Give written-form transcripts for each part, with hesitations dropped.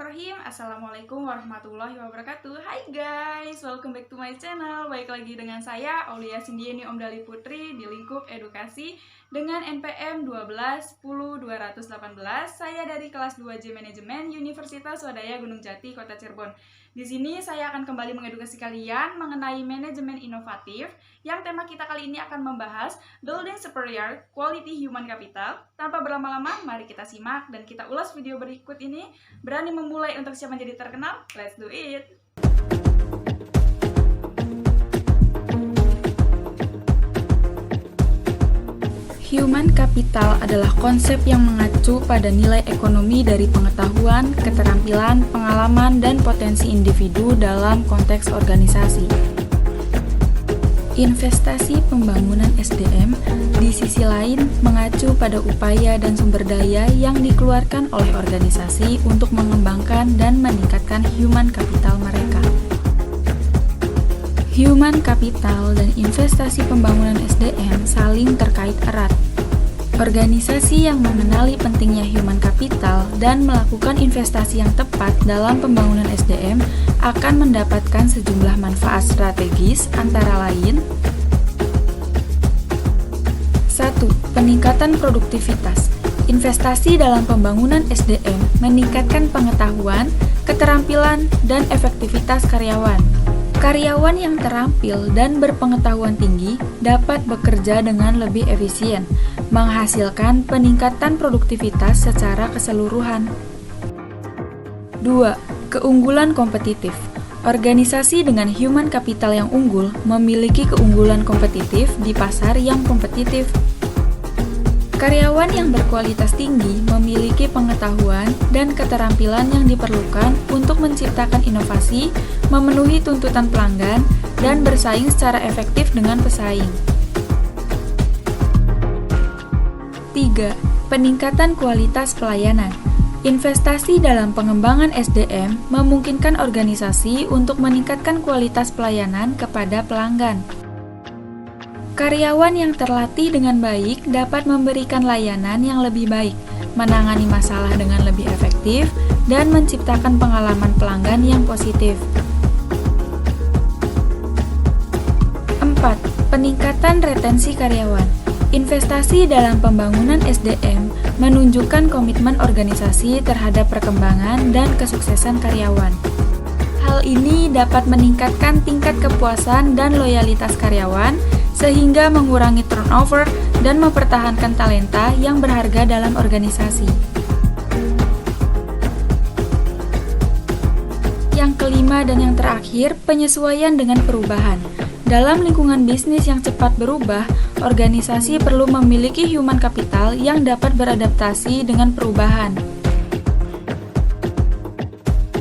Bismillahirrahmanirrahim. Assalamualaikum warahmatullahi wabarakatuh. Hai guys, welcome back to my channel. Baik lagi dengan saya Aulia Sindieni Omdali Putri di lingkup edukasi dengan NPM 1210218. Saya dari kelas 2J Manajemen Universitas Swadaya Gunung Jati, Kota Cirebon. Di sini saya akan kembali mengedukasi kalian mengenai manajemen inovatif, yang tema kita kali ini akan membahas Building Superior Quality Human Capital. Tanpa berlama-lama, mari kita simak dan kita ulas video berikut ini. Berani memulai untuk siap menjadi terkenal? Let's do it! Human capital adalah konsep yang mengacu pada nilai ekonomi dari pengetahuan, keterampilan, pengalaman, dan potensi individu dalam konteks organisasi. Investasi pembangunan SDM di sisi lain mengacu pada upaya dan sumber daya yang dikeluarkan oleh organisasi untuk mengembangkan dan meningkatkan human capital mereka. Human capital dan investasi pembangunan SDM saling terkait erat. Organisasi yang mengenali pentingnya human capital dan melakukan investasi yang tepat dalam pembangunan SDM akan mendapatkan sejumlah manfaat strategis, antara lain: 1. Peningkatan produktivitas. Investasi dalam pembangunan SDM meningkatkan pengetahuan, keterampilan, dan efektivitas karyawan. Karyawan yang terampil dan berpengetahuan tinggi dapat bekerja dengan lebih efisien, menghasilkan peningkatan produktivitas secara keseluruhan. 2. Keunggulan kompetitif. Organisasi dengan human capital yang unggul memiliki keunggulan kompetitif di pasar yang kompetitif. Karyawan yang berkualitas tinggi memiliki pengetahuan dan keterampilan yang diperlukan untuk menciptakan inovasi, memenuhi tuntutan pelanggan, dan bersaing secara efektif dengan pesaing. 3. Peningkatan kualitas pelayanan. Investasi dalam pengembangan SDM memungkinkan organisasi untuk meningkatkan kualitas pelayanan kepada pelanggan. Karyawan yang terlatih dengan baik dapat memberikan layanan yang lebih baik, menangani masalah dengan lebih efektif, dan menciptakan pengalaman pelanggan yang positif. 4. Peningkatan retensi karyawan. Investasi dalam pembangunan SDM menunjukkan komitmen organisasi terhadap perkembangan dan kesuksesan karyawan. Hal ini dapat meningkatkan tingkat kepuasan dan loyalitas karyawan, sehingga mengurangi turnover dan mempertahankan talenta yang berharga dalam organisasi. Yang kelima dan yang terakhir, penyesuaian dengan perubahan. Dalam lingkungan bisnis yang cepat berubah, organisasi perlu memiliki human capital yang dapat beradaptasi dengan perubahan.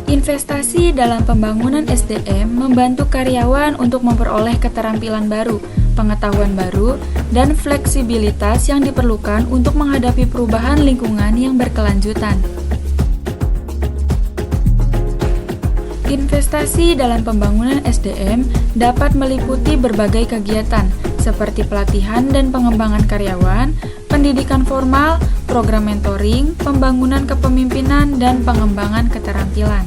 Investasi dalam pembangunan SDM membantu karyawan untuk memperoleh keterampilan baru, pengetahuan baru, dan fleksibilitas yang diperlukan untuk menghadapi perubahan lingkungan yang berkelanjutan. Investasi dalam pembangunan SDM dapat meliputi berbagai kegiatan, seperti pelatihan dan pengembangan karyawan, pendidikan formal, program mentoring, pembangunan kepemimpinan, dan pengembangan keterampilan.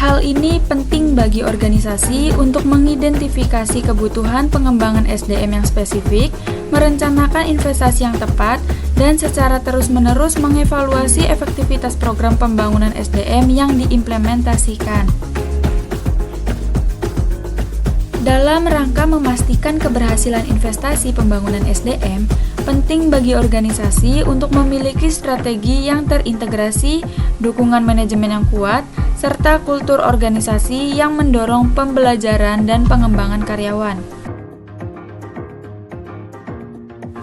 Hal ini penting bagi organisasi untuk mengidentifikasi kebutuhan pengembangan SDM yang spesifik, merencanakan investasi yang tepat, dan secara terus-menerus mengevaluasi efektivitas program pembangunan SDM yang diimplementasikan. Dalam rangka memastikan keberhasilan investasi pembangunan SDM, penting bagi organisasi untuk memiliki strategi yang terintegrasi, dukungan manajemen yang kuat, serta kultur organisasi yang mendorong pembelajaran dan pengembangan karyawan.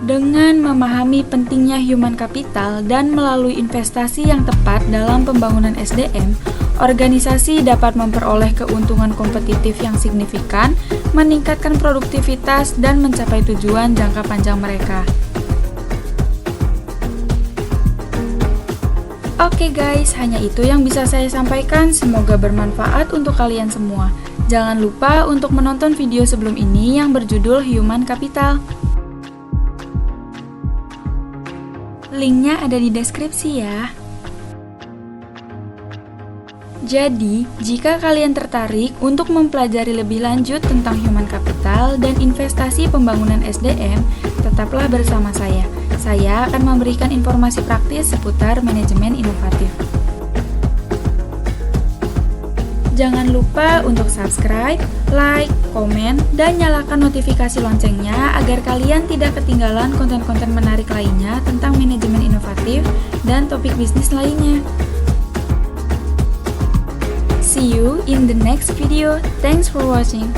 Dengan memahami pentingnya human capital dan melalui investasi yang tepat dalam pembangunan SDM, organisasi dapat memperoleh keuntungan kompetitif yang signifikan, meningkatkan produktivitas, dan mencapai tujuan jangka panjang mereka. Oke guys, hanya itu yang bisa saya sampaikan. Semoga bermanfaat untuk kalian semua. Jangan lupa untuk menonton video sebelum ini yang berjudul Human Capital. 5. Linknya ada di deskripsi ya. Jadi, jika kalian tertarik untuk mempelajari lebih lanjut tentang human capital dan investasi pembangunan SDM, tetaplah bersama saya. Saya akan memberikan informasi praktis seputar manajemen inovatif. Jangan lupa untuk subscribe, like, komen, dan nyalakan notifikasi loncengnya agar kalian tidak ketinggalan konten-konten menarik lainnya tentang manajemen inovatif dan topik bisnis lainnya. See you in the next video. Thanks for watching.